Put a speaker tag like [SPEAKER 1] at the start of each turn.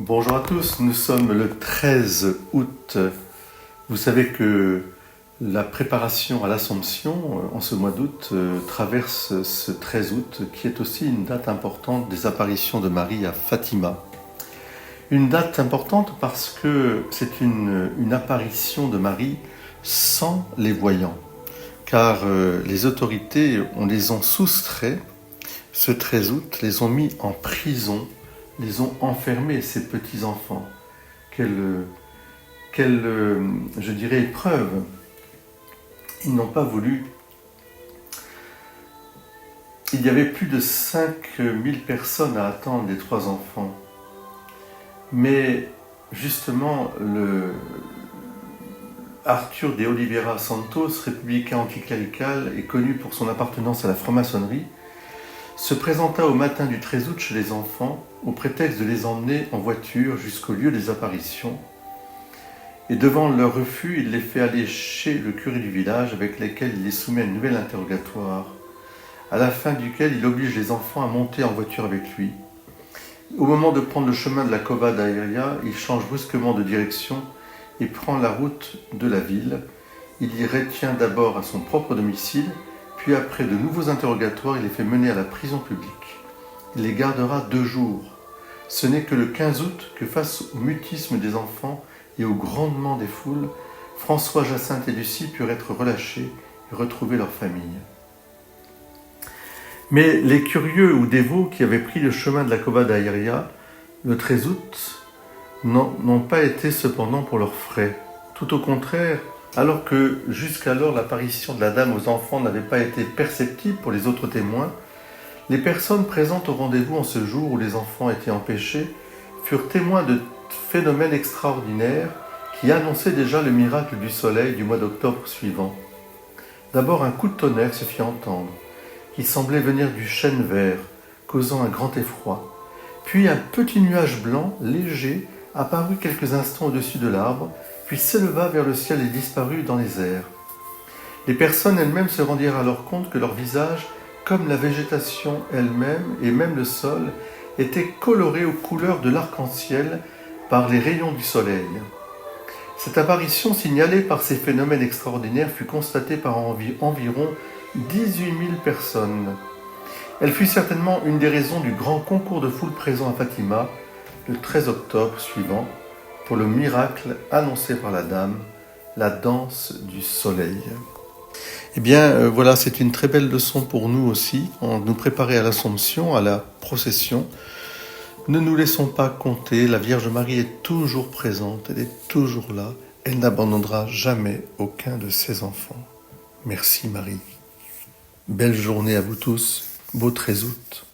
[SPEAKER 1] Bonjour à tous, nous sommes le 13 août. Vous savez que la préparation à l'Assomption en ce mois d'août traverse ce 13 août qui est aussi une date importante des apparitions de Marie à Fatima. Une date importante parce que c'est une apparition de Marie sans les voyants, car les autorités les ont soustraits ce 13 août, les ont mis en prison, les ont enfermés, ces petits-enfants. Quelle, je dirais, épreuve. Ils n'ont pas voulu. Il y avait plus de 5000 personnes à attendre les 3 enfants. Mais justement, Arthur de Oliveira Santos, républicain anticlérical et connu pour son appartenance à la franc-maçonnerie, se présenta au matin du 13 août chez les enfants au prétexte de les emmener en voiture jusqu'au lieu des apparitions. Et devant leur refus, il les fait aller chez le curé du village avec lequel il les soumet à un nouvel interrogatoire, à la fin duquel il oblige les enfants à monter en voiture avec lui. Au moment de prendre le chemin de la Cova d'Airia, il change brusquement de direction et prend la route de la ville. Il y retient d'abord à son propre domicile, puis après de nouveaux interrogatoires, il les fait mener à la prison publique. Il les gardera 2 jours. Ce n'est que le 15 août que, face au mutisme des enfants et au grondement des foules, François, Jacinthe et Lucie purent être relâchés et retrouver leur famille. Mais les curieux ou dévots qui avaient pris le chemin de la Cova d'Airia le 13 août n'ont pas été cependant pour leurs frais. Tout au contraire, alors que jusqu'alors l'apparition de la Dame aux enfants n'avait pas été perceptible pour les autres témoins, les personnes présentes au rendez-vous en ce jour où les enfants étaient empêchés furent témoins de phénomènes extraordinaires qui annonçaient déjà le miracle du soleil du mois d'octobre suivant. D'abord, un coup de tonnerre se fit entendre, qui semblait venir du chêne vert, causant un grand effroi. Puis un petit nuage blanc, léger, apparut quelques instants au-dessus de l'arbre, puis s'éleva vers le ciel et disparut dans les airs. Les personnes elles-mêmes se rendirent alors compte que leur visage, comme la végétation elle-même et même le sol, étaient colorés aux couleurs de l'arc-en-ciel par les rayons du soleil. Cette apparition signalée par ces phénomènes extraordinaires fut constatée par environ 18 000 personnes. Elle fut certainement une des raisons du grand concours de foule présent à Fatima le 13 octobre suivant pour le miracle annoncé par la Dame, la danse du soleil. Eh bien, voilà, c'est une très belle leçon pour nous aussi, en nous préparer à l'Assomption, à la procession. Ne nous laissons pas compter, la Vierge Marie est toujours présente, elle est toujours là, elle n'abandonnera jamais aucun de ses enfants. Merci Marie. Belle journée à vous tous, beau 13 août.